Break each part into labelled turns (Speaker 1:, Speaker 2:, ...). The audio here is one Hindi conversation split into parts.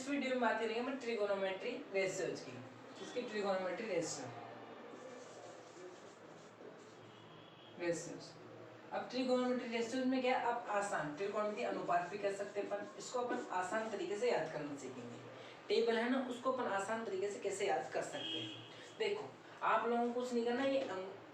Speaker 1: इस वीडियो में बात करेंगे हम ट्रिगोनोमेट्री रेशियोज की। इसकी ट्रिगोनोमेट्री रेशियोज। अब ट्रिगोनोमेट्री रेशियोज में क्या आप आसान ट्रिगोनोमेट्री अनुपात भी कर सकते हैं, पर इसको अपन आसान तरीके से याद करना सीखेंगे। टेबल है ना, उसको अपन आसान तरीके से कैसे याद कर सकते हैं। देखो आप लोगों को कुछ नहीं करना, ये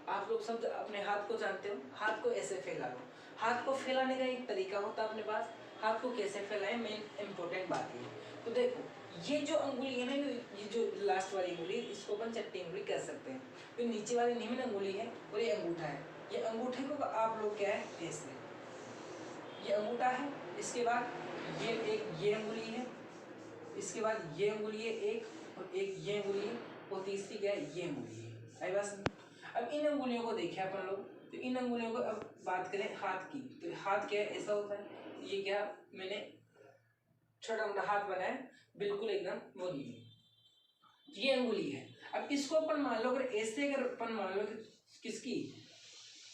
Speaker 1: आप लोग सब अपने हाथ को जानते हो, हाथ को ऐसे फैला लो। हाथ को फैलाने का एक तरीका होता है अपने पास, हाथ को कैसे फैलाएं मेन इंपॉर्टेंट बात है। तो देखो ये जो अंगुली है ना, ये जो लास्ट वाली अंगुली, इसको अपन चट्टी अंगुली कह सकते हैं। तो नीचे वाली निम्न अंगुली है और ये अंगूठा है। ये अंगूठे को आप लोग क्या है ऐसे, ये अंगूठा है, इसके बाद ये एक ये अंगुली है, इसके बाद ये अंगुली है एक, और एक ये अंगुली है, और तीसरी क्या है ये अंगुली है। आई बात। अब इन अंगुलियों को देखें अपन लोग, तो इन अंगुलियों को अब बात करें हाथ की, तो हाथ क्या है ऐसा होता है। ये क्या मैंने छोटा मोटा हाथ बनाया, बिल्कुल एकदम वो नहीं है, ये अंगुली है। अब इसको अपन मान लो, अगर ऐसे अगर अपन मान लो किसकी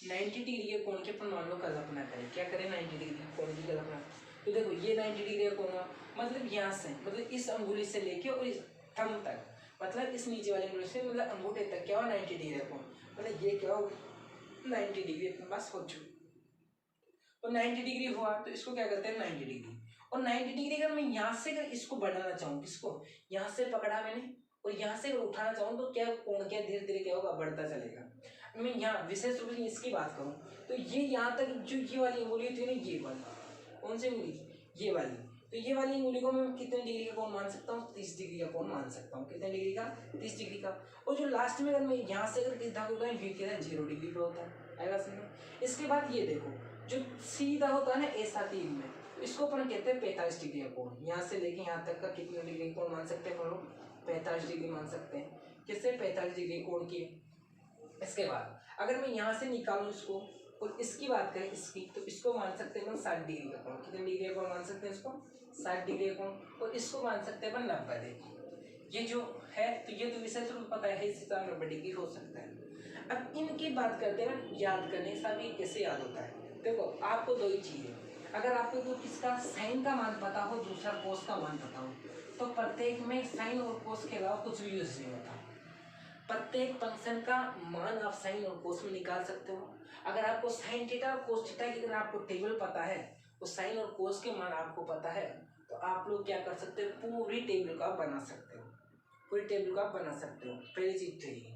Speaker 1: 90 डिग्री के कोण की अपन मान लो कल्पना करें, क्या करें 90 डिग्री कोण की कल्पना। तो देखो ये 90 डिग्री का कोण हुआ, मतलब यहाँ से, मतलब इस अंगुली से लेके और इस थंब तक, मतलब इस नीचे वाली अंगुली से मतलब अंगूठे तक क्या हुआ 90 डिग्री का कोण, मतलब ये क्या हो 90 डिग्री अपने पास हो चुकी। तो 90 डिग्री हुआ तो इसको क्या करते हैं 90 डिग्री। और 90 डिग्री अगर मैं यहाँ से अगर इसको बढ़ाना चाहूँ, किसको यहाँ से पकड़ा मैंने और यहाँ से अगर उठाना चाहूँ, तो क्या कोण क्या धीरे धीरे क्या होगा बढ़ता चलेगा। मैं यहाँ विशेष रूप से इसकी बात करूँ तो ये यहाँ तक जो ये वाली अंगुली थी ना, ये वाली कौन सी अंगुली, ये वाली, तो ये वाली अंगुली को मैं कितने डिग्री का कोण मान सकता हूँ 30 डिग्री का कोण मान सकता हूँ। कितने डिग्री का 30 डिग्री का। और जो लास्ट में अगर मैं यहाँ से अगर किस धातु का ये क्या है 0 डिग्री पे होता है। आएगा समझ। इसके बाद ये देखो जो सीधा होता है ना ऐसा तीर में, तो इसको अपन कहते हैं 45 डिग्री का कोण। यहाँ से लेके यहाँ तक का कितने डिग्री कोण मान सकते हैं हम लोग 45 डिग्री मान सकते हैं। किससे 45 डिग्री कोण की। इसके बाद अगर मैं यहाँ से निकालूं इसको और इसकी बात करें इसकी, तो इसको मान सकते हैं 60 डिग्री का कोण। कितने डिग्री का कोण मान सकते हैं इसको 60 डिग्री का कोण। और इसको मान सकते हैं 90 डिग्री। ये जो है तो ये तो विषय तो पता है इस हिसाब 90 डिग्री हो सकता है। अब इनकी बात करते हैं याद करने से, अभी कैसे याद होता है। देखो आपको दो ही चीज़ें, अगर आपको तो किसका साइन का मान पता हो, दूसरा कोस का मान पता हो, तो प्रत्येक में साइन और कोस के अलावा कुछ भी यूज नहीं होता। प्रत्येक फंक्शन का मान आप साइन और कोस में निकाल सकते हो। अगर आपको साइन थीटा और कोस थीटा की अगर आपको टेबल पता है, तो साइन और कोस के मान आपको पता है, तो आप लोग क्या कर सकते हो पूरी टेबल को आप बना सकते हो। पूरी टेबल को आप बना सकते हो। पहली चीज तो ये।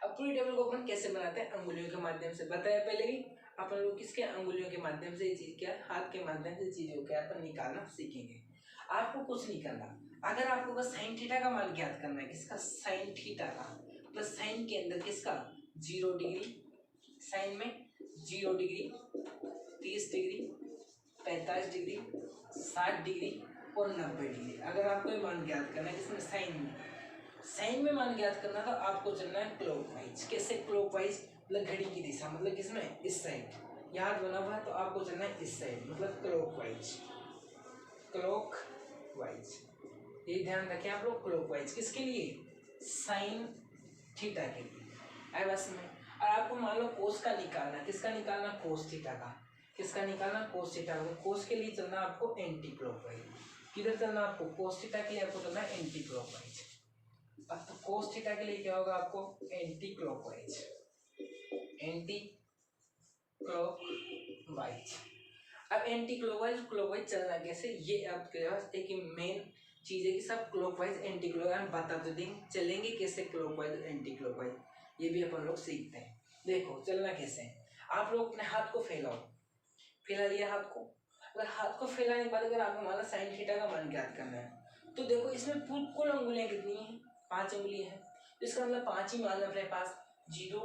Speaker 1: अब पूरी टेबल को अपन कैसे बनाते हैं, अंगुलियों के माध्यम से बताया पहले ही। अपन लोग किसके अंगुलियों के माध्यम से ये चीज क्या हाथ के माध्यम से चीजों क्या अपन निकालना सीखेंगे। आपको कुछ नहीं करना, अगर आपको बस साइन थीटा का मान ज्ञात करना है, किसका साइन थीटा का, प्लस साइन के अंदर किसका 0 डिग्री, साइन में 0 डिग्री 30 डिग्री 45 डिग्री 60 डिग्री और 90 डिग्री। अगर आपको ये मान ज्ञात करना है किसमें साइन में मान ज्ञात करना, तो आपको चलना है क्लॉकवाइज। कैसे क्लॉकवाइज, मतलब घड़ी की दिशा, मतलब किसमें इस साइड याद बना हुआ है, तो आपको चलना है इस साइड, मतलब क्लॉकवाइज। क्लॉकवाइज ये ध्यान रखें आप लोग, क्लॉकवाइज किसके लिए साइन थीटा के लिए। आई बस में। और आपको मान लो कोस का निकालना, किसका निकालना कोस थीटा का, किसका निकालना कोस थीटा का। कोस के लिए चलना आपको एंटी क्लॉकवाइज। किधर चलना आपको कोस थीटा के लिए आपको चलना है एंटी क्लॉकवाइज। अब तो कोस थीटा के लिए क्या होगा आपको एंटी क्लॉकवाइज, एंटी क्लॉकवाइज। अब एंटी क्लॉकवाइज चलना कैसे, ये आपके पास एक मेन चीज है कि सब क्लॉकवाइज एंटी क्लॉकवाइज बता तो देंगे, चलेंगे कैसे क्लॉकवाइज एंटी क्लॉकवाइज, ये भी अपन लोग सीखते हैं। देखो चलना कैसे है, आप लोग अपने हाथ को फैलाओ, फैला लिया हाथ को। अगर हाथ को फैलाने के बाद अगर आपको मान लो साइन थीटा का मान ज्ञात करना है, तो देखो इसमें कुल अंगुलियां कितनी है 5 अंगुलियां हैं, तो इसका मतलब 5 ही मान अपने पास 0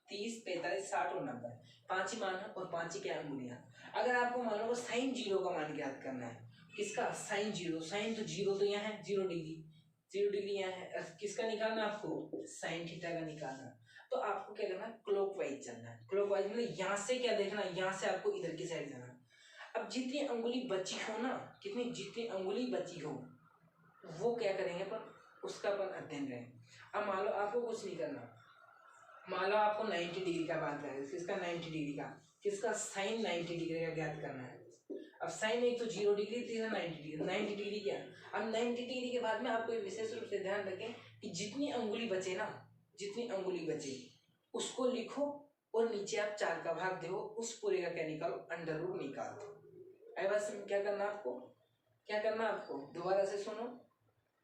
Speaker 1: 30 45 60 और 90, 5 ही मान है और 5 ही क्या अंगुलियां। अगर आपको मान लो साइन 0 का मान ज्ञात करना है, किसका साइन 0, साइन तो 0 तो यहाँ है 0 डिग्री यहाँ है, किसका निकालना आपको साइन थीटा का निकालना। तो आपको क्या करना है क्लॉकवाइज चलना है। क्लॉकवाइज मतलब यहाँ से क्या देखना, यहाँ से आपको इधर की साइड जाना। अब जितनी अंगुली बची हो ना, जितनी अंगुली बची हो वो क्या करेंगे अपन, उसका अपन अध्ययन करें। अब मान लो आपको कुछ नहीं करना, मान लो आपको 90 डिग्री का बात करें, किसका 90 डिग्री का, किसका साइन 90 डिग्री का ज्ञात करना है। अब साइन एक तो 0 डिग्री, तीसरा 90 डिग्री। 90 डिग्री क्या, अब 90 डिग्री के बाद में आपको विशेष रूप से ध्यान रखें कि जितनी अंगुली बचे ना, जितनी अंगुली बचे उसको लिखो और नीचे आप 4 का भाग दो, उस पूरे का क्या निकालो, अंडर रूट निकाल दो। बस क्या करना आपको, क्या करना आपको, दोबारा से सुनो,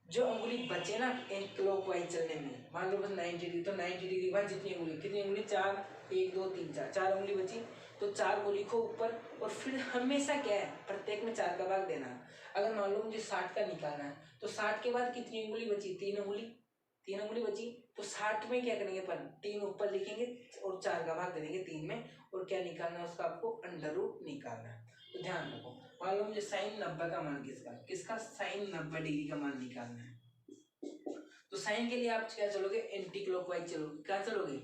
Speaker 1: जो अंगुली बचे ना क्लॉकवाइज चलने में, मान लो बस 90 डिग्री, तो 90 डिग्री बाद जितनी अंगुली, कितनी अंगुली, 4, 1 2 3 4, 4 अंगुली बची, तो 4 को लिखो ऊपर और फिर हमेशा क्या है, प्रत्येक में 4 का भाग देना। अगर मान लो मुझे 60 का निकालना है तो 60 के बाद कितनी अंगुली बची, 3 अंगुली, 3 अंगुली बची, तो 60 में क्या करेंगे अपन, 3 ऊपर लिखेंगे और 4 का भाग दे देंगे 3 में, और क्या निकालना है उसका, आपको अंडर रूट निकालना है। तो ध्यान रखो, मान लो मुझे साइन 90 का मान किसका साइन 90 डिग्री का मान निकालना है, तो साइन के लिए आप क्या चलोगे, एंटी क्लॉकवाइज चलोगे, क्या चलोगे,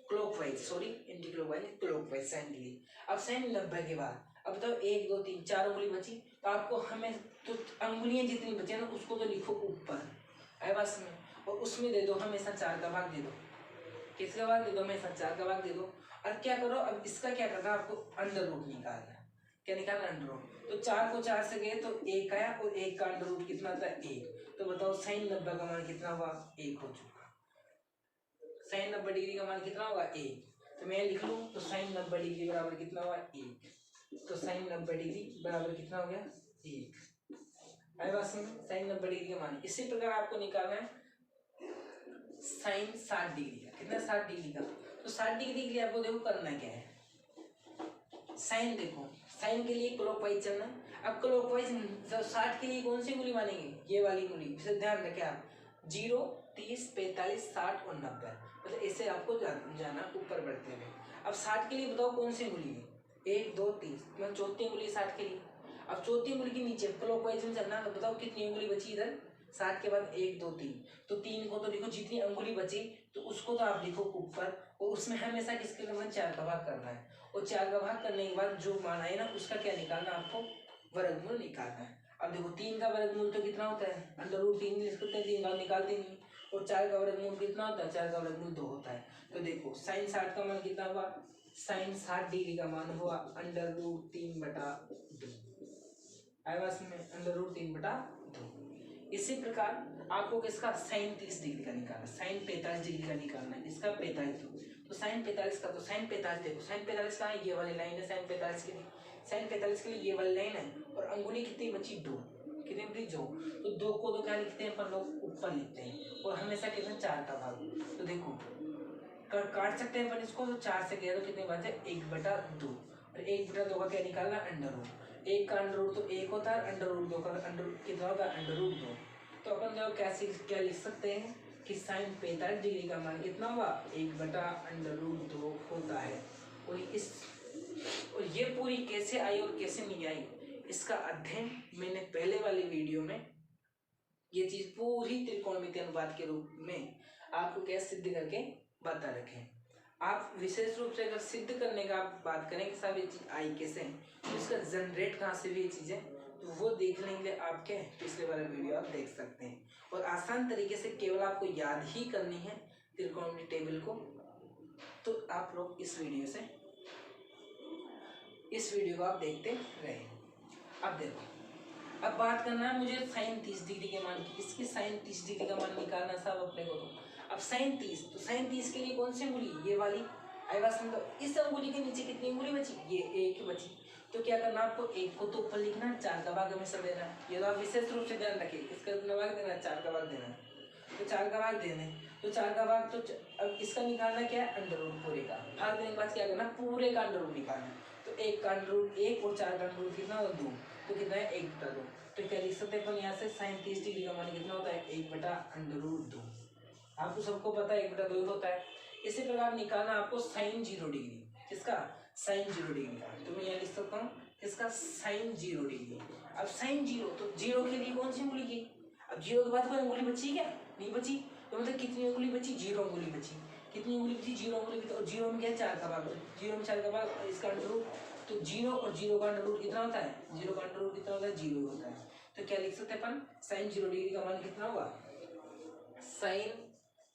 Speaker 1: clockwise, sorry anti clockwise, clockwise sine के लिए। अब साइन 90 के बाद अब बताओ 1 2 3 4 उंगली बची, तो आपको हमें तो अंगुलियां जितनी बची ना उसको तो लिखो ऊपर है बस में, और उसमें दे दो हमेशा 4 का भाग दे दो, किसका भाग दे दो, हमेशा 4 का भाग दे दो। और क्या करो, अब इसका क्या करना है, आपको अंडर रूट निकालना है, क्या निकालना, अंडर रूट। तो 4 को 4 से गए तो 1 आया, और 1 का अंडर रूट कितना था, 1, तो बताओ साइन 90 का मान कितना हुआ, 1 हो चुका। साइन 90 डिग्री का मान कितना होगा, 1, तो मैं लिख लूँ, तो साइन 90 डिग्री बराबर कितना हुआ, 1, तो साइन 90 डिग्री बराबर कितना हो गया, 1 है बस में, साइन 90 डिग्री का मान। इसी प्रकार आपको निकालना है साइन 60 डिग्री का, कितना 60 डिग्री का, तो 60 डिग्री के लिए आपको देखो करना क्या है, साइन देखो, साइन के लिए क्लॉकवाइज चलना है। अब क्लॉकवाइज 60 के लिए कौन सी उंगली मानेंगे, ये वाली उंगली, इसे ध्यान रखें आप, 0 30 45 60 और 90, मतलब ऐसे आपको जाना ऊपर बढ़ते हुए। अब 60 के लिए बताओ कौन सी उंगली है, 1 2 3, मतलब चौथी उंगली 60 के लिए। अब चौथी उंगली के नीचे क्लॉकवाइज में चलना, तो बताओ कितनी उंगली बची इधर, 60 के बाद 1 2 3, तो 3 को तो लिखो, जितनी अंगुली बची तो उसको तो आप लिखो ऊपर, और उसमें हमेशा किसके करना, 4 का भाग करना है, और 4 का भाग करने के बाद जो मान आए ना उसका क्या निकालना, आपको वर्गमूल निकालना है। अब देखो 3 का वर्गमूल तो कितना होता है, अंडर रूट 3 लिख सकते हैं, 3 का निकालते नहीं, और 4 का वर्गमूल कितना होता है, 4 का वर्गमूल 2 होता है। तो देखो साइन 60 का मान कितना हुआ, साइन 60 डिग्री का मान हुआ अंडर रूट 3/2, में अंडर रूट 3/2। इसी प्रकार आपको किसका साइन 30 डिग्री का निकालना, साइन 45 डिग्री का निकालना है, इसका 45, तो साइन 45 का, तो साइन 45 देखो, साइन 45 कहाँ है, ये वाली लाइन है साइन 45 के लिए, साइन 45 के लिए ये वाली लाइन है, और अंगुली कितनी बची, 2, कितनी बची, 2, तो 2 को तो क्या लिखते हैं अपन लोग, ऊपर लिखते हैं, और हमेशा कितना 4 का भाग, तो देखो काट सकते हैं अपन इसको, तो 4 से गया तो कितने बचे, 1/2, और 1/2 का क्या निकालना, अंडर रूट, 1 का अंडर रूट तो 1 होता है, अंडर रूट 2 का अंडर कितना होगा, अंडर रूट 2, तो अपन जो क्या लिख सकते हैं कि साइन 45 डिग्री का मान कितना होगा, 1/√2 होता है। और ये पूरी कैसे आई और कैसे नहीं आई, इसका अध्ययन मैंने पहले वाली वीडियो में ये चीज पूरी त्रिकोणमिति अनुपात के रूप में आपको कैसे सिद्ध करके बता रखे। आप विशेष रूप से अगर सिद्ध करने का आप बात करें कि साहब ये चीज आई कैसे है, तो इसका जनरेट कहाँ से भी ये चीजें, तो वो देखने के लिए आप क्या पिछले वाला वीडियो आप देख सकते हैं, और आसान तरीके से केवल आपको याद ही करनी है त्रिकोणमिति टेबल को, तो आप लोग इस वीडियो को आप देखते रहे। अब देखो, अब बात करना है मुझे साइन 30 डिग्री के मान की, इसकी साइन 30 डिग्री का मान निकालना साहब अपने को, तो अब साइन 30, तो साइन 30 के लिए कौन सी उंगली, ये वाली आई बात समझो, इस उंगली के नीचे कितनी उंगली बची, ये 1 बची, तो क्या करना आपको, 1 को तो ऊपर लिखना है, 4 का भाग हमेशा देना है, ये तो आप विशेष रूप से ध्यान रखिए, इसका कितना भाग देना है, 4 का भाग देना है, तो 4 का भाग देना है, तो 4 का भाग, तो अब इसका निकालना क्या है, अंडर रूट पूरे का, भाग देने के बाद क्या करना, पूरे का अंडर रूट निकालना है, तो 1 का अंडर रूट 1 और 4 का अंडर रूट कितना होगा, 2, तो कितना है, 1/2, तो क्या लिख सकते हैं अपन यहाँ से, साइन 30 डिग्री का मान कितना होता है, 1/√2, आपको सबको पता है 1/2 होता है। इसी प्रकार निकालना आपको साइन 0 डिग्री, किसका, साइन 0 डिग्री का, तो मैं यहाँ लिख सकता हूँ इसका साइन 0 डिग्री। अब साइन 0, तो 0 के लिए कौन सी उंगली की, अब 0 के बाद कोई उंगली बची क्या, नहीं बची, तो मतलब कितनी उंगली बची, 0 उंगली बची, कितनी उंगली बची, 0 उंगली बची, और 0 में क्या है, 4 का भाग, 0 में 4 का भाग, इसका अंडर रूट, तो 0 और 0 का अंडर रूट कितना होता है, 0 का अंडर रूट कितना होता है, 0 होता है, तो क्या लिख सकते हैं अपन, साइन 0 डिग्री का मान कितना होगा, साइन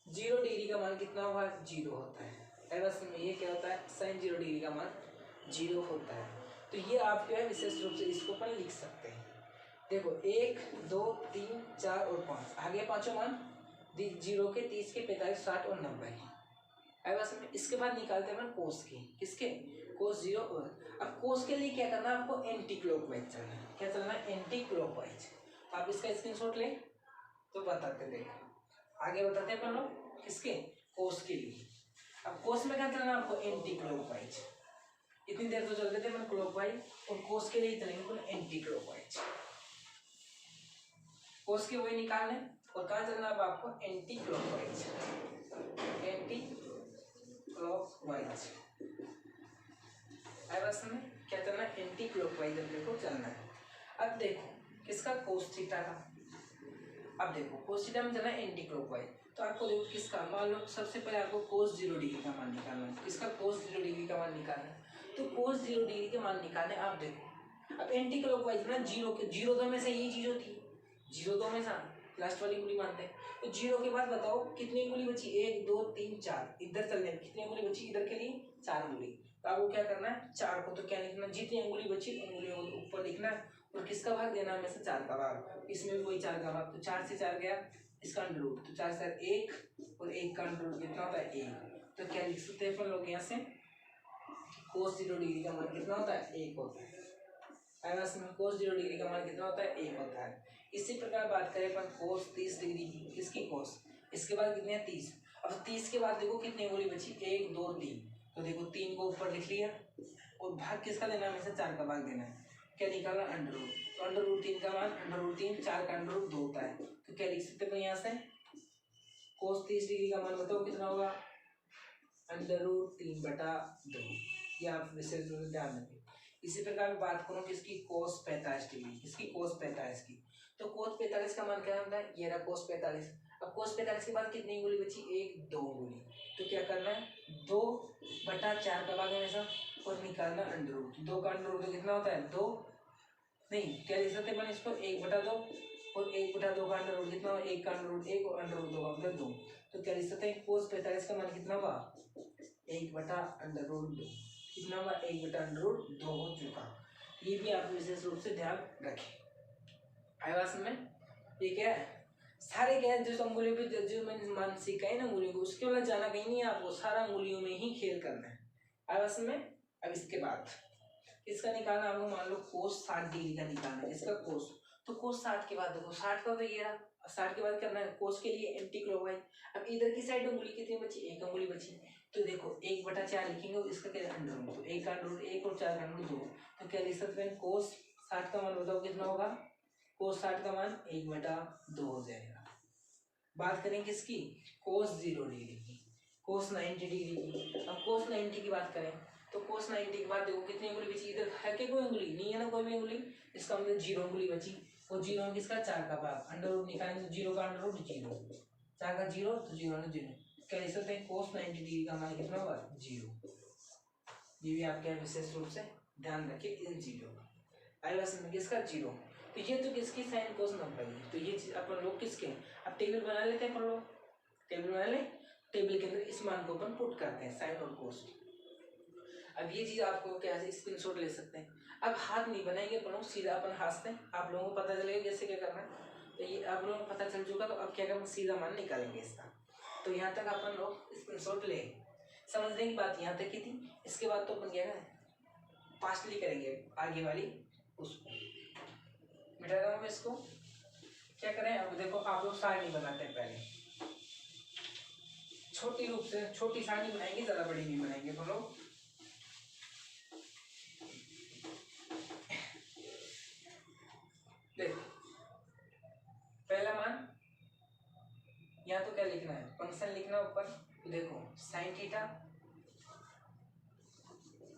Speaker 1: 0 डिग्री का मान कितना होगा, 0 होता है। बस में ये क्या होता है, साइन 0 डिग्री का मान 0 होता है। तो ये आप जो है विशेष रूप से इसको अपन देखो 1 2 3 4 और 5 आ गए पांचों मान, 0 के 30 के 45 60 और 90 है बस। इसके बाद निकालते हैं कोस के, किसके, कोस 0 और अब कोस के लिए क्या करना है आपको, एंटी क्लॉकवाइज चलना है। क्या चलना है, एंटी क्लॉकवाइज। आप इसका स्क्रीनशॉट ले तो बताते थे, आगे बताते हैं अपन लोग किसके, कोस के लिए। अब कोस में क्या चलना है आपको, एंटी क्लॉकवाइज। इतनी देर तो चलते थे अपन क्लॉकवाइज, और कोस के लिए चलेंगे अपन एंटी क्लॉकवाइज। कोस के वही निकालने, और कहाँ चलना है आपको, एंटी क्लॉकवाइज, एंटी क्लॉकवाइज। बस में क्या चलना है, एंटी क्लॉकवाइज अपने को चलना है। अब देखो किसका, कोस थीटा का। अब देखो कोस थीटा में चलना है एंटी क्लॉकवाइज, तो आपको देखो किसका, मान लो सबसे पहले आपको कोस 0 डिग्री का मान निकालना है। किसका, कोस 0 डिग्री का मान निकालना है। तो कोस 0 डिग्री के मान निकालने, आप देखो अब एंटी क्लॉकवाइज ना, जीरो के, जीरो तो हमेशा यही चीज होती है, जीरो तो हमेशा लास्ट वाली उंगली मानते हैं। तो जीरो के बाद बताओ कितनी उंगली बची, 1 2 3 4, इधर चलने में कितनी उंगली बची, इधर के लिए 4 उंगली। तो आपको क्या करना है, 4 को तो क्या लिखना, जितनी उंगली बची उंगलियों को ऊपर लिखना है, और किसका भाग देना है, में से 4 का भाग। इसमें भी वही 4 का भाग, तो 4 से 4 गया, इसका अंडर रूट, तो 4 से 1, और 1 का अंडर रूट कितना होता है, 1। तो क्या लिख सकते हैं अपन लोग यहाँ से, कोस 0 डिग्री का मान कितना होता है, 1 होता है। कोस 0 डिग्री का मान कितना होता है, 1 होता है। इसी प्रकार बात करें अपन कोस 30 डिग्री की, किसकी, कोस, इसके बाद कितने हैं, 30। अब 30 के बाद देखो कितनी उंगली बची, 1 2 3, तो देखो 3 को ऊपर लिख लिया, और भाग किसका देना है, हमें से 4 का भाग देना है। क्या निकालना, अंडर रूट, तो अंडर रूट 3 का मान, अंडर रूट 3, 4 का अंडर रूट 2 होता है। तो क्या लिख सकते हैं यहाँ से, कोस 30 डिग्री का मान बताओ कितना होगा, अंडर रूट 3/2। ये आप विशेष रूप से ध्यान रखें। इसी प्रकार बात करूं किसकी, कोस 45 डिग्री, किसकी, कोस 45 की। तो कोस 45 का मान क्या होता है, ये रहा कोस 45। अब कोस 45 के बाद कितनी उंगली बची, 1 2 उंगली। तो क्या करना है, 2/4 का भाग हमेशा, और निकालना अंडर रूट। 2 का अंडर रूट तो कितना होता है, 2, नहीं क्या लिख सकते हैं इसको, 1/2, और 1/2 का अंडर रूट कितना हो, 1 का अंडर रूट 1, और अंडर रूट 2 का मतलब 2। तो क्या लिख सकते हैं, कोस 45 का मान कितना होगा, 1/√2। कितना होगा, 1/√2 हो चुका। ये भी आप विशेष रूप से ध्यान रखें। आया बात समझ में, ये क्या है, सारे क्या है, जो अंगुलियों पे जो मैंने मान सीखा है ना अंगुलियों को, उसके वाला जाना कहीं नहीं है आपको, सारा अंगुलियों में ही खेल करना है। आया बात समझ में। अब इसके बाद इसका निकालना आपको, मान लो कोस 60 डिग्री का निकालना है, इसका कोस। तो कोस 60 के बाद देखो 60 का तो ये रहा, 60 के बाद करना है कोस के लिए एंटी क्लॉकवाइज। अब इधर की साइड उंगली कितनी बची, 1 उंगली बची। तो देखो 1/4 लिखेंगे, इसका क्या अंडर रूट, तो 1 का अंडर रूट 1, और 4 का अंडर रूट 2। तो क्या लिख सकते हैं, कोस 60 का मान बताओ कितना होगा, कोस 60 का मान 1/2 हो जाएगा। बात करें किसकी, कोस 0 डिग्री की, कोस 90 डिग्री की। अब कोस 90 की बात करें, तो कोस 90 के बाद देखो कितनी उंगली बची, इधर है क्या कोई उंगली नहीं है ना, कोई भी उंगली, इसका मतलब 0 उंगली बची। और 0 में किसका, 4 का भाग, अंडर रूट निकालेंगे तो 0 का अंडर रूट 0, 4 का 0, तो 0 में 0। क्या लिख सकते हैं, कोस 90 डिग्री का मान कितना होगा, 0। ये भी आप क्या विशेष रूप से ध्यान रखिए इन चीजों का। आई बस में किसका, 0। तो ये तो किसकी, साइन कोस 90 की। तो ये चीज अपन लोग किसके, अब टेबल बना लेते हैं अपन लोग, टेबल बना ले, टेबल के अंदर इस मान को अपन पुट करते हैं, साइन और कोस। अब ये चीज आपको क्या है, स्क्रीनशॉट ले सकते हैं। अब हाथ नहीं बनाएंगे अपन लोग, सीधा अपन हाथ से, आप लोगों को पता चलेगा कैसे क्या करना है। तो ये आप लोगों को पता चल चुका, तो अब क्या करना, सीधा मान निकालेंगे इसका। तो यहाँ तक अपन लोग स्क्रीनशॉट ले, समझने की बात यहाँ तक की थी। इसके बाद तो अपन क्या है, फास्टली करेंगे आगे वाली उसको, मिटा रहा हूँ मैं इसको। क्या करें, अब देखो आप लोग सारणी बनाते हैं, पहले छोटी रूप से छोटी सारणी बनाएंगे, ज्यादा बड़ी नहीं बनाएंगे हम लोग। देखो पहला मान, यहाँ तो क्या लिखना है, फंक्शन लिखना ऊपर। तो देखो sine theta,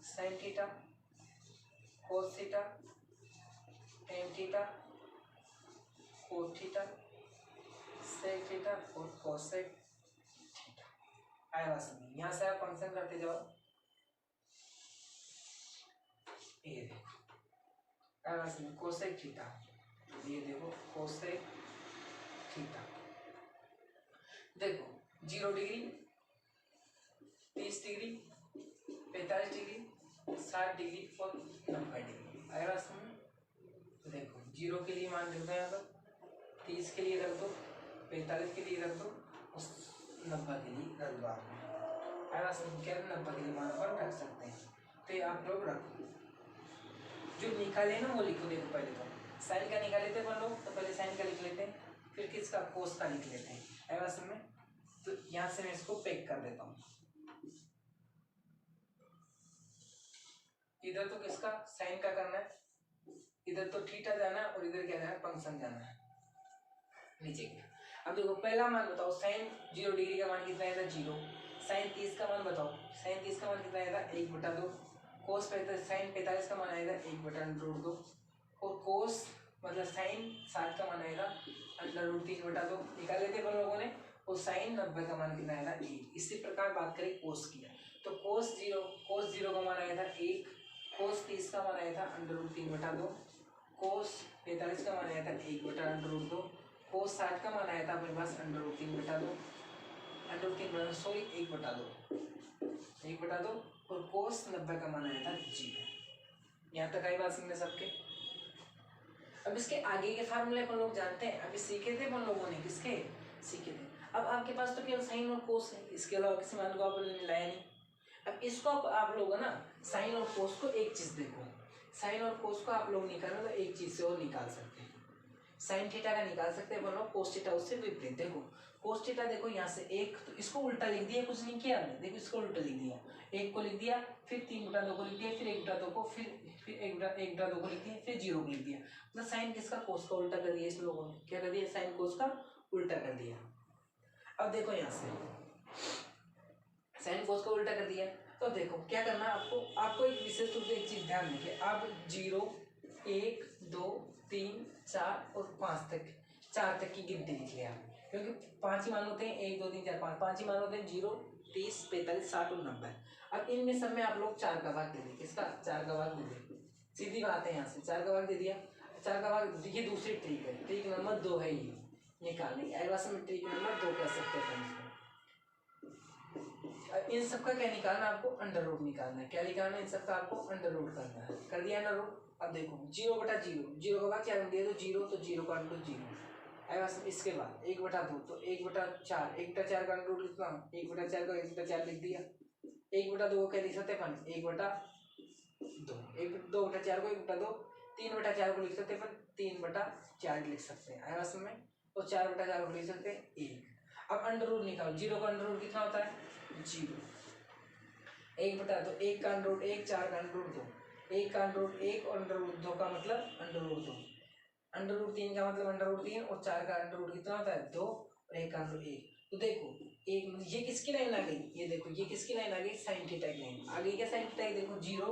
Speaker 1: sine theta, cos theta, tan theta, cos theta, sec theta, और कोसेक थीटा। आया बात समझ, यहाँ से आप फंक्शन करते जाओ। ये देखो आया बात समझ, कोसेक थीटा, ये देखो कोसेक थीटा। देखो 0 डिग्री, 30 डिग्री, 45 डिग्री, 60 डिग्री और 90 डिग्री। आया बात समझ। तो देखो 0 के लिए मान रख दो, यहाँ पर 30 के लिए रख दो, 45 के लिए रख दो, 90 के लिए रख दो। आप क्या 90 के लिए मान पर रख सकते हैं। तो ये आप लोग रखो, जो निकाले ना वो लिखो। देखो पहले तो साइन का निकाले थे अपन लोग, तो पहले साइन का लिख लेते हैं, फिर किसका कोस का लिख लेते हैं, है बस में। तो यहाँ से मैं इसको पैक कर देता हूँ। इधर तो किसका साइन का करना है, इधर तो थीटा जाना है और इधर क्या जाना है, फंक्शन जाना है नीचे की। अब देखो पहला मान बताओ, साइन 0 डिग्री का मान कितना आएगा 0। साइन 30 का मान बताओ, साइन 30 का मान कितना आएगा 1/2। कोस 45 साइन 45 का मान आएगा 1/√2। और कोस मतलब साइन 60 का मान आएगा √3/2। निकाल लेते अपन लोगों ने। और साइन 90 का मान कितना आएगा 1। इसी प्रकार बात करें कोस की, तो कोस 0 का मान आया था 1। कोस 30 का मान आया था √3/2। कोस 45 का मान आया था 1/√2। कोस 60 का मान आया था अपने पास √3/2, 1/2। और कोस 90 का मान आया था 0। यहाँ तक आई बात समझे सबके। अब इसके आगे के फार्मूले अपन लोग जानते हैं, अभी सीखे थे अपन लोगों ने, किसके सीखे थे। अब आपके पास तो केवल साइन और कोस है, इसके अलावा किसी मान को आपने लाया नहीं। अब इसको आप लोग ना साइन और कोस को एक चीज देखो, साइन और कोस को आप लोग निकालना तो एक चीज से और निकाल सकते हैं। साइन थीटा का निकाल सकते हैं अपन लोग, कोस थीटा उससे विपरीत। देखो कोस थीटा देखो यहाँ से एक, तो इसको उल्टा लिख दिया, कुछ नहीं किया हमने। देखो इसको उल्टा लिख दिया, 1 को लिख दिया, फिर 3/2 को लिख दिया, फिर 1/2 को, फिर 1/2 को लिख दिया, फिर 0 को लिख दिया। मतलब साइन किसका कोस का उल्टा कर दिया इस लोगों ने। क्या कर दिया, साइन कोस का उल्टा कर दिया। अब देखो यहाँ से साइन कोस का उल्टा कर दिया, तो देखो क्या करना है आपको एक विशेष रूप से एक चीज ध्यान रखिए। आप 0 1 2 3 4 और 5 तक, 4 तक की गिनती लिख लिया, क्योंकि 5 ही मान होते हैं, 1 2 3 4 5, 5 ही मान होते हैं, 0 30 45 60 और 90। अब इनमें सब में आप लोग 4 का भाग दे दें, किसका 4 का भाग दे दें, सीधी बात है। यहाँ से 4 का भाग दे दिया, 4 का भाग, ये दूसरी ट्रिक है, ट्रिक नंबर 2 है ये निकालने। ऐसा में ट्रिक नंबर 2 कह सकते हैं। इन सब का क्या निकालना है आपको, अंडर रूट निकालना है। क्या निकालना है, इन सब का आपको अंडर रूट करना है। कर दिया अंडर रूट। अब देखो 0/0, 0 का भाग क्या दिया, तो 0, तो 0 का अंडर 0 है बस। इसके बाद 1/2, तो 1/4, 1/4 का अंडर रूट कितना, 1/4 को 1/4 लिख दिया। 1/2 को क्या लिख सकते हैं, 1/2, 2/4 को 1/2, 3/4 को लिख सकते हैं 3/4 लिख सकते हैं, है बस में। तो 4/4 को लिख सकते हैं 1। अब अंडर रूट निकालो, 0 का अंडर रूट कितना होता है 0, 1/2, 1 का अंडर रूट 1, 4 का अंडर रूट 2, 1 का अंडर रूट 1 और अंडर रूट 2 का मतलब अंडर रूट 2, अंडर रूट 3 का मतलब अंडर रूट 3 और 4 का अंडर रूट कितना होता है 2 और 1 का अंडर रूट 1। तो देखो एक ये किसकी लाइन आ गई, ये देखो ये किसकी लाइन आ गई, साइन थीटा की लाइन आ गई। क्या साइन थीटा की, देखो 0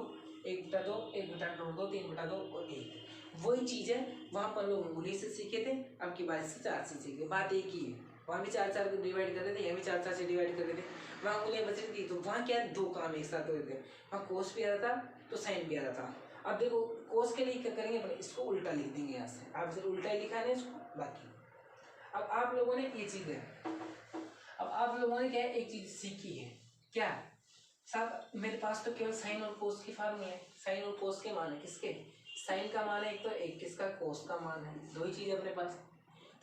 Speaker 1: 1/2 1/√2 3/2 और 1। वही चीज है वहां पर लोग उंगली से सीखे थे, अब की बात से 4 से सीखे। बात एक ही है, वहाँ भी 4 को डिवाइड कर रहे थे, यहाँ भी 4 से डिवाइड कर रहे थे। वहाँ उंगलियां बच रही थी, तो वहाँ क्या 2 काम एक साथ हो रहे थे। वहाँ कोस भी आ रहा था तो साइन भी आ रहा था। अब देखो कोस के लिए क्या करेंगे अपन, इसको उल्टा लिख देंगे यहाँ से। आप सिर्फ उल्टा ही लिखा है इसको बाकी। अब आप लोगों ने ये चीज है, अब आप लोगों ने क्या है एक चीज सीखी है, क्या साहब, मेरे पास तो केवल साइन और कोस की फार्मूला है। साइन और कोस के मान है किसके, साइन का मान है एक, तो एक किसका कोस का मान है, 2 ही चीज अपने पास।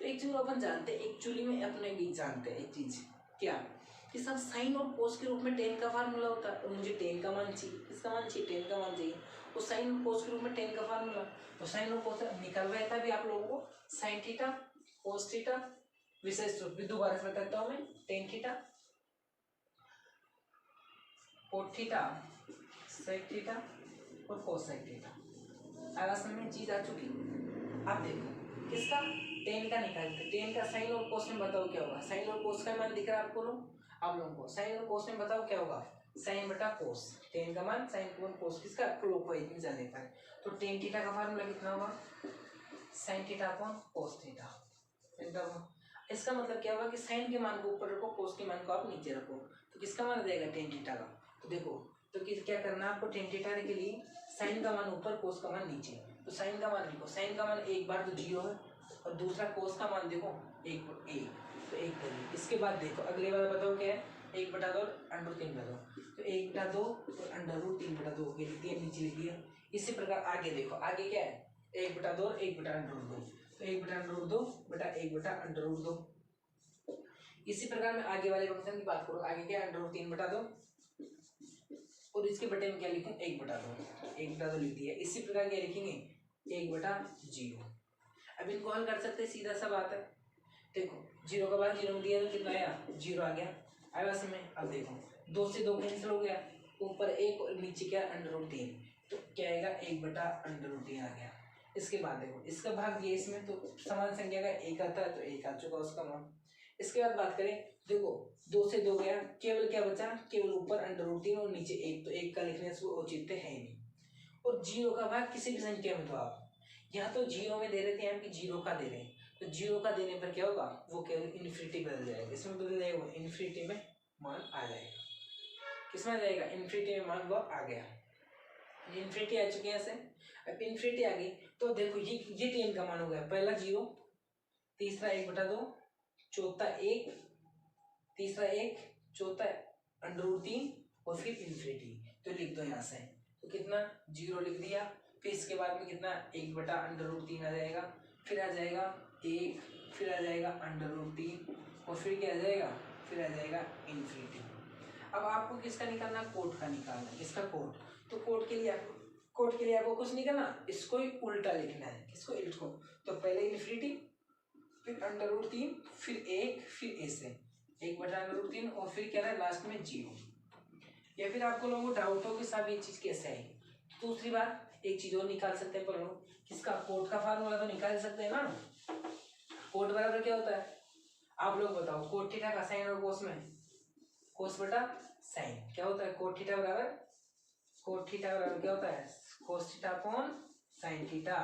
Speaker 1: तो एक चीज अपन जानते हैं, एक्चुअली में अपने भी जानते हैं एक चीज, क्या कि सब साइन और कोस के रूप में टेन का फार्मूला होता है, और मुझे टेन का मान चाहिए, किसका मान चाहिए, टेन का मान चाहिए। तो साइन और कोस के रूप में टेन का फार्मूला, तो साइन और कोस निकलवाया था भी आप लोगों को, साइन थीटा कोस थीटा विशेष रूप में दोबारा से बताता हूँ मैं, tan theta cot theta sec theta और कोसेक थीटा। आवाज में चीज आ चुकी। अब देखो किसका, टेन का निकालते, टेन का साइन और कोस में बताओ क्या होगा, साइन और कोस का मान दिख रहा है आपको लोग, आप लोगों को साइन और कोस में बताओ क्या होगा, साइन बटा कोस, टेन का मान साइन कोस किसका, क्लॉकवाइज में जाने पर। तो टेन थीटा का फार्मूला कितना होगा, sine theta upon cos theta. इसका मतलब क्या होगा कि साइन के मान को ऊपर रखो, कोस के मान को आप नीचे रखो, तो किसका मान देगा टेन थीटा का। तो देखो तो क्या करना है आपको, टेन थीटा के लिए साइन का मान ऊपर कोस का मान नीचे। तो साइन का मान देखो, साइन का मान एक बार तो 0 है, और दूसरा कोस का मान देखो 1, तो 1 करिए। इसके बाद देखो अगले बार बताओ क्या है, 1/2 अंडर 3/2, तो 1/2 और अंडर रूट 3/2 के लिख दिया, नीचे लिख दिया। इसी प्रकार आगे देखो, आगे क्या है, 1 बटा 2 और 1 बटा अंडर रूट 2, तो 1 बटा अंडर रूट 2 बटा 1 बटा अंडर रूट 2। इसी प्रकार में आगे वाले फंक्शन की बात करो, आगे क्या अंडर रूट 3 बटा 2 और इसके बटे में क्या लिखूं 1 बटा 2, 1 बटा 2 लिख दिया। इसी प्रकार क्या लिखेंगे 1 बटा 0। अब इनको हल कर सकते हैं, सीधा सा बात है। देखो 0 का बाद 0 में दिया तो कितना आया 0 आ गया, आया समय। अब देखो 2 से 2 कैंसिल हो गया, ऊपर 1 और नीचे क्या अंडर रूट 3, तो क्या आएगा 1 बटा अंडर रूट 3 आ गया। इसके बाद देखो इसका भाग दिया इसमें, तो समान संख्या का 1 आता है, तो 1 आ चुका उसका मान। इसके बाद बात करें, देखो 2 से 2 गया, केवल क्या बचा, केवल ऊपर अंडर रूट 3 और नीचे 1, तो 1 का लिखने से औचित्य है नहीं। और 0 का भाग किसी भी संख्या में, तो आप यहाँ तो 0 में दे रहे थे, यहाँ पे 0 का दे रहे हैं, तो 0 का देने पर क्या होगा, वो केवल इन्फिनिटी बदल जाएगा। इसमें बदल जाएगा, वो इन्फिनिटी में मान आ जाएगा। किसमें आ जाएगा, इन्फिनिटी में मान वो आ गया। इन्फिनिटी आ चुकी है ऐसे। अब इन्फिनिटी आ गई तो देखो ये 10 का मान हो गया, पहला 0, तीसरा 1 बटा 2, चौथा 1, तीसरा 1, चौथा अंडर रूट 3 और फिर इन्फिनिटी। तो लिख दो यहाँ से, तो कितना 0 लिख दिया। फिर इसके बाद में कितना 1 बटा अंडर रूट 3 आ जाएगा, फिर आ जाएगा 1, फिर आ जाएगा अंडर रूट 3 और फिर क्या आ जाएगा, फिर आ जाएगा इन्फिनिटी। अब आपको किसका निकालना, कोट का निकालना है। किसका, कोट। तो कोट के लिए आपको कुछ नहीं करना, इसको ही उल्टा लिखना है। किसको, इसको। तो पहले इन्फिनिटी, फिर अंडर रूट 3, फिर 1, फिर ऐसे 1 बटा अंडर रूट 3 और फिर क्या है लास्ट में 0। या फिर आपको लोगों को डाउट हो कि साहब ये चीज कैसे आई, तो दूसरी बात एक चीज और निकाल सकते हैं पर लोग, किसका, कोट का फार्मूला तो निकाल सकते हैं ना। कोट बराबर क्या होता है, आप लोग बताओ। कोट थीटा का साइन और कोस में कोस बटा साइन क्या होता है, कोट थीटा बराबर क्या होता है, cos theta upon sine theta.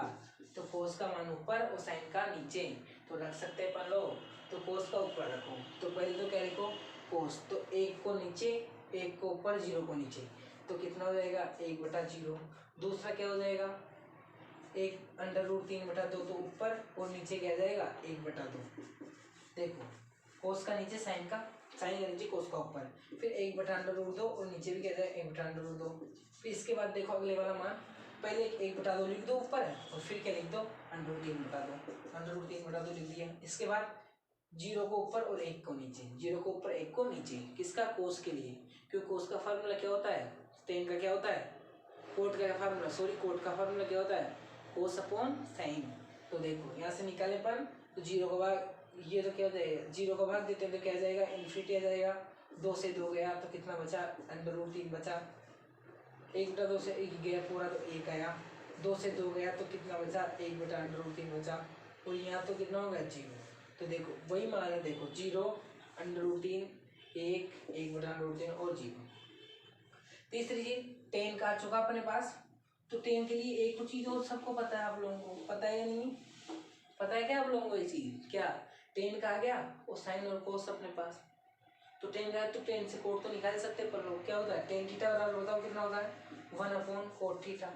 Speaker 1: तो कोस का मान ऊपर और साइन का नीचे, तो रख सकते हैं अपन लोग। तो कोस का ऊपर रखो, तो पहले तो क्या लिखो कोस, तो 1 को नीचे, 1 को ऊपर, 0 को नीचे, तो कितना हो जाएगा 1 बटा 0। दूसरा क्या हो जाएगा 1 अंडर रूट 3 बटा 2, तो ऊपर और नीचे क्या जाएगा 1 बटा 2। देखो कोस का नीचे साइन का नीचे कोस का ऊपर, फिर 1 बटा अंडर रूट 2 और नीचे भी क्या जाएगा 1 बटा अंडर रूट 2। फिर इसके बाद देखो अगले वाला मान, पहले 1 बटा 2 लिख दो ऊपर और फिर क्या लिख दो अंडर रूट 3 बटा 2, अंडर रूट 3 बटा 2 लिख दिया। इसके बाद 0 को ऊपर और 1 को नीचे, 0 को ऊपर 1 को नीचे, किसका, कोस के लिए, क्योंकि कोस का फार्मूला क्या होता है, टेन का क्या होता है, कोट का फार्मूला, कोट का फार्मूला क्या होता है, कोस अपॉन साइन। तो देखो यहाँ से निकाले पर, तो 0 का भाग, ये तो क्या हो जाएगा 0 का भाग देते हैं तो क्या आ जाएगा इन्फिनिटी आ जाएगा। 2 से 2 गया तो कितना बचा, अंडर रूट 3 बचा। 1 बटा 2 से 1 गया पूरा तो 1 आया। 2 से 2 गया तो कितना बचा, 1 बटा अंडर रूट 3 बचा। और यहाँ तो कितना होगा 0। तो देखो वही मान है, देखो 0, अंडर रूट 3, 1 बटा अंडर रूट 3 और 0। तीसरी चीज 10 का आ चुका अपने पास, तो 10 के लिए एक चीज और सबको पता है, आप लोगों को पता है या नहीं, पता है क्या आप लोगों को ये चीज, क्या 10 का आ गया और साइन और कोस अपने पास। तो 10 का है तो 10 से कोट तो निकाल सकते हैं, पर लोग क्या होता है टेन थीटा बराबर बताओ कितना होता है 1 अपॉन कोट थीटा।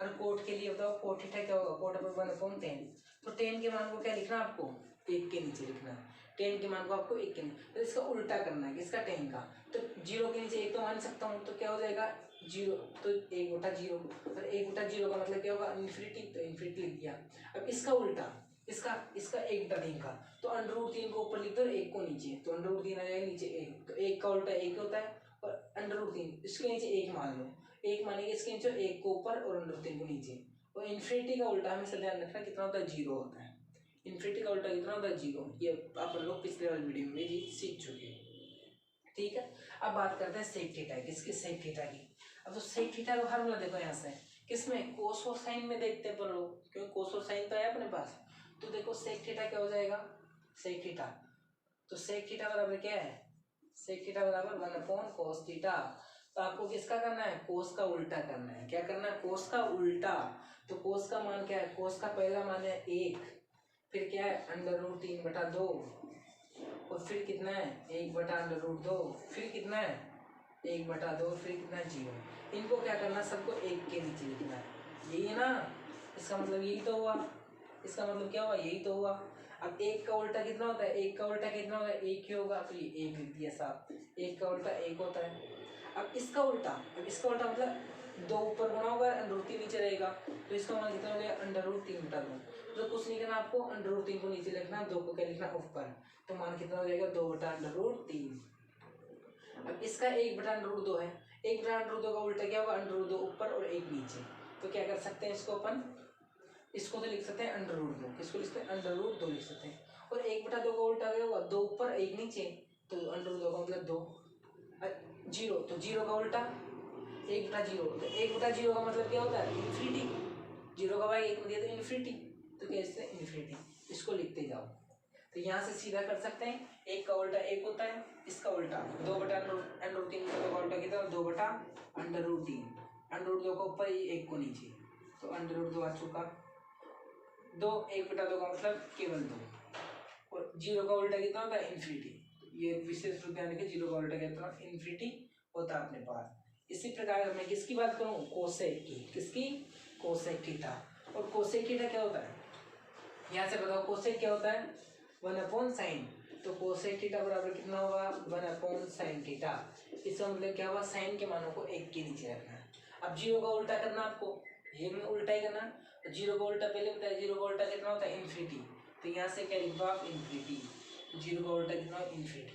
Speaker 1: और कोट के लिए बताओ कोट थीटा क्या होगा, कोट अपॉन 1 अपॉन 10। तो 10 के मान को क्या लिखना है आपको, 1 के नीचे लिखना है। 10 के मान को आपको 1 के नीचे, तो इसका उल्टा करना है, किसका, 10 का। तो 0 के नीचे 1 तो मान सकता हूँ, तो क्या हो जाएगा 0, तो 1 बटा 0, और 1 बटा 0 का मतलब क्या होगा इन्फिनिटी, तो इन्फिनिटी लिख दिया। अब इसका उल्टा, इसका 1 बटा 3 का, तो अंडर रूट 3 को ऊपर लिख दो, 1 को नीचे, तो अंडर रूट 3 आ जाएगा नीचे 1, तो 1 का उल्टा 1 होता है, और अंडर रूट 3 इसके नीचे 1 मान लो, 1 मानेंगे इसके नीचे 1 को ऊपर और अंडर रूट 3 को नीचे। और इन्फिनिटी का उल्टा हमेशा ध्यान रखना कितना होता है 0 होता है। इन्फिनिटी का उल्टा कितना होता है 0, ये अपन लोग पिछले वाले वीडियो में भी सीख चुके हैं, ठीक है। अब बात करते हैं सेक थीटा, किसकी, सेक थीटा की। अब तो सेक थीटा का फार्मूला देखो यहाँ से, किसमें, कोस और साइन में देखते हैं पर लोग, क्योंकि कोस और साइन तो है अपने पास। तो देखो सेक थीटा क्या हो जाएगा, सेक थीटा, तो सेक थीटा बराबर क्या है, सेक थीटा बराबर 1 अपॉन कोस थीटा। तो आपको किसका करना है, कोस का उल्टा करना है। क्या करना है, कोस का उल्टा। तो कोस का मान क्या है, कोस का पहला मान है 1, फिर क्या है अंडर रूट 3 बटा 2, और फिर कितना है 1 बटा अंडर रूट 2, फिर कितना है 1 बटा 2, फिर कितना है 0। इनको क्या करना, सबको 1 के नीचे लिखना है, यही है ना। इसका मतलब यही तो हुआ, इसका मतलब क्या हुआ, यही तो हुआ। अब 1 का उल्टा कितना होता है, 1 का उल्टा कितना होता है 1 ही होगा, तो ये 1 लिख दिया साहब, 1 का उल्टा 1 होता है। अब इसका उल्टा मतलब 2 ऊपर गुणा होगा, √3 नीचे रहेगा, तो इसका मान कितना हो गया √3/2। तो कुछ नहीं करना आपको, √3 को नीचे लिखना, 2 को क्या लिखना ऊपर, तो मान कितना हो जाएगा 2/√3। अब इसका 1/√2 है, 1/√2 का उल्टा क्या होगा √2 ऊपर और 1 नीचे। तो क्या कर सकते हैं इसको अपन, इसको तो लिख सकते हैं √2, किसको लिख सकते हैं √2 लिख सकते हैं। और 1/2 का उल्टा क्या होगा 2 ऊपर 1 नीचे, तो √2 का मतलब 2। 0 तो 0 का उल्टा 1/0, तो 1/0 का मतलब क्या होता है इन्फिनिटी। 0 का भाई 1 में दिया तो इन्फिनिटी, तो क्या इससे इन्फिनिटी, इसको लिखते जाओ। तो यहाँ से सीधा कर सकते हैं, 1 का उल्टा 1 होता है, इसका उल्टा 2/√3 का उल्टा कितना 2/√3, √2 को ऊपर 1 को नीचे, तो √2 आ चुका। 2 1/2 का मतलब केवल 2, और 0 का उल्टा कितना होता है इन्फिनिटी। ये विशेष रूप ध्यान रखिए, 0 का उल्टा कितना इन्फिनिटी होता है अपने पास। इसी प्रकार मैं किसकी बात करूं, कोसेक की, किसकी, कोसेक थीटा। और कोसेक थीटा क्या होता है, यहाँ से बताओ कोसेक क्या होता है 1/sin। तो कोसेक थीटा बराबर कितना होगा 1/sin थीटा। इसका मतलब क्या हुआ, साइन के मानों को 1 के नीचे रखना है। अब 0 का उल्टा करना आपको, ये में उल्टा ही करना, तो 0 का उल्टा पहले बताया, 0 का उल्टा कितना होता है इन्फिनिटी, तो यहाँ से क्या लिखो आप इन्फिनिटी, 0 का उल्टा कितना इन्फिनिटी।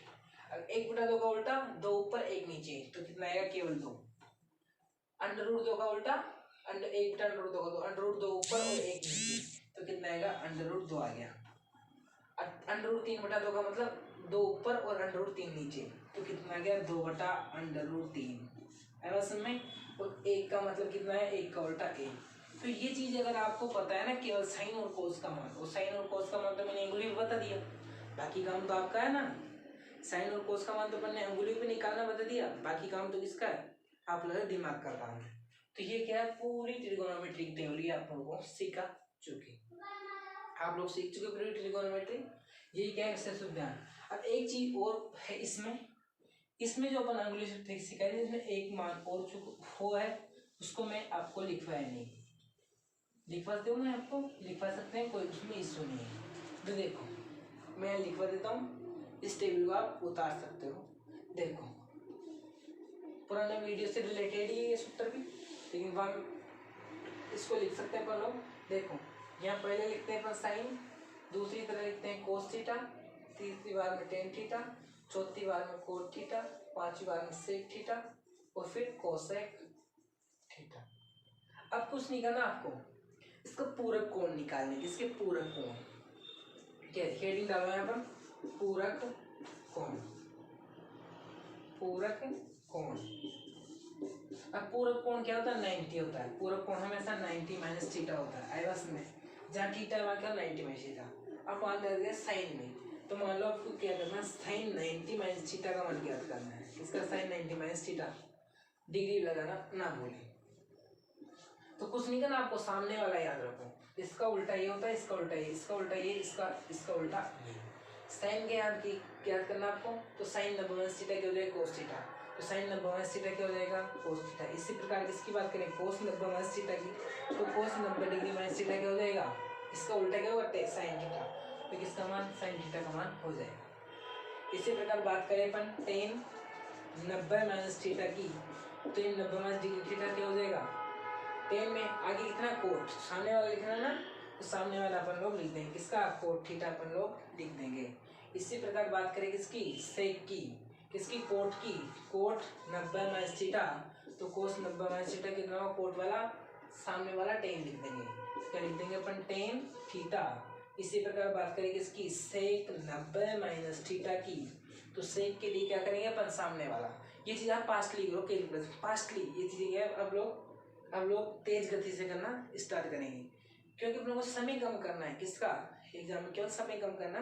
Speaker 1: अब 1/2 का उल्टा 2 ऊपर 1 नीचे, तो कितना आएगा केवल 2। √2 का उल्टा 1/√2 का, तो √2 ऊपर और 1 नीचे, तो कितना आएगा √2 आ गया। √3/2 का मतलब 2 ऊपर और √3 नीचे, तो कितना आ गया 2/√3। है समझ में। और 1 का मतलब कितना है 1 का उल्टा 1। तो ये चीज अगर आपको पता है ना, केवल साइन और कोस का मान, और साइन और कोस का मान तो मैंने अंगुली में बता दिया, बाकी काम तो आपका है ना। साइन और कोस का मान तो मैंने अंगुली पे निकालना बता दिया, बाकी काम तो किसका है, आप लोग दिमाग का काम है। तो ये क्या है, पूरी ट्रिगोनोमेट्री की थ्योरी आप लोगों को सीखा चुके, आप लोग सीख चुके पूरी ट्रिगोनोमेट्री। यही क्या है विशेष ध्यान। अब एक चीज और है इसमें, इसमें जो अपन अंगुली से ट्रिक सिखाई थी, इसमें एक मान और जो हो है उसको मैं आपको लिखवाया नहीं, लिखवा देता हूँ मैं आपको, लिखवा सकते हैं, कोई उसमें इशू नहीं है। तो देखो मैं लिखवा देता हूँ, इस टेबल को आप उतार सकते हो। देखो पुराने वीडियो से रिलेटेड ही ये सूत्र भी, लेकिन वहाँ इसको लिख सकते हैं अपन लोग। देखो यहाँ पहले लिखते हैं अपन साइन, दूसरी तरह लिखते हैं कोस थीटा, तीसरी बार में टेन थीटा, चौथी बार में कोट थीटा, पांचवी बार में सेक थीटा, और फिर कोसेक थीटा। अब कुछ नहीं करना आपको, इसका पूरक कोण निकालने, इसके पूरक कोण, क्या हेडिंग डालना है अपन, पूरक कोण, पूरक कोण। अब पूरक कोण क्या होता है 90 होता है, पूरक कोण हमेशा 90 माइनस थीटा होता है। आई बस में जहाँ थीटा है वहाँ क्या 90 माइनस थीटा। अब मान लिया साइन में, तो मान लो आपको क्या करना है, साइन 90 माइनस थीटा का मान ज्ञात करना है। इसका साइन 90 माइनस थीटा, डिग्री लगाना ना भूलें। तो कुछ नहीं करना आपको, सामने वाला याद रखो, इसका उल्टा ये होता है, इसका उल्टा ये, इसका उल्टा ये, इसका उल्टा ये। साइन के याद करना आपको, तो साइन 90 माइनस थीटा क्या हो जाएगा कोस थीटा, तो साइन 90 माइनस थीटा क्या हो जाएगा कोस थीटा। इसी प्रकार किसकी बात करें, कोस 90 माइनस थीटा की, तो कोस 90 डिग्री माइनस थीटा क्या हो जाएगा, इसका उल्टा क्या होगा साइन थीटा, तो किसका मान साइन थीटा का मान हो जाएगा। इसी प्रकार बात करें अपन टेन 90 माइनस थीटा की, तो इन 90 माइनस डिग्री थीटा क्या हो जाएगा, टेन में आगे कितना कोट, सामने वाला लिखना है ना, तो सामने वाला अपन लोग लिख देंगे, किसका कोट थीटा अपन लोग लिख देंगे। इसी प्रकार बात करें किसकी, सेक की, किसकी कोट की, कोट 90 माइनस थीटा, तो कोस 90 माइनस थीटा कितना होगा, कोट वाला सामने वाला टेन लिख देंगे, क्या लिख देंगे अपन टेन थीटा। इसी प्रकार बात करें किसकी, सेक 90 माइनस थीटा की, तो सेक के लिए क्या करेंगे अपन सामने वाला। ये चीज़ आप पास्टली करो, पास्टली ये चीज़ें अब लोग तेज गति से करना स्टार्ट करेंगे, क्योंकि हम लोग को समय कम करना है, किसका एग्जाम में, केवल समय कम करना,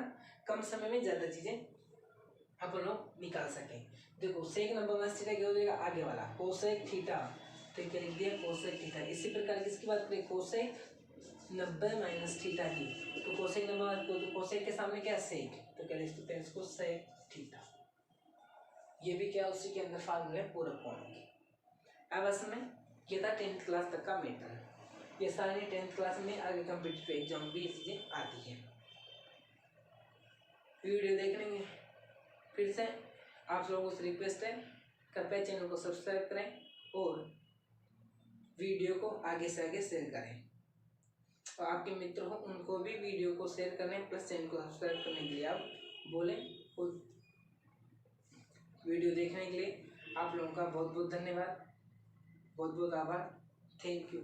Speaker 1: कम समय में ज्यादा चीजें अपन लोग निकाल सकें। देखो सेक 90 माइनस थीटा क्या हो जाएगा, आगे वाला कोसेक थीटा, तो क्या लिख दिया कोसेक थीटा। इसी प्रकार किसकी बात करें, कोसेक 90 माइनस थीटा की, तो कोसेक 90, तो कोसेक के सामने क्या सेक, तो क्या लिख सकते हैं इसको सेक थीटा। ये भी क्या उसी के अंदर फार्मूला है पूरक कोण की। अब असमें ये था 10th क्लास तक का मैटर, ये सारी 10th क्लास में आगे कम्पिटिटिव एग्जाम भी ये चीज़ें आती हैं। वीडियो देख लेंगे, फिर से आप लोगों से रिक्वेस्ट है कृपया चैनल को सब्सक्राइब करें और वीडियो को आगे से आगे शेयर करें और आपके मित्र हो उनको भी वीडियो को शेयर करें प्लस चैनल को सब्सक्राइब करने के लिए आप बोलें। और वीडियो देखने के लिए आप लोगों का बहुत बहुत धन्यवाद, बहुत बहुत आभार। Thank you.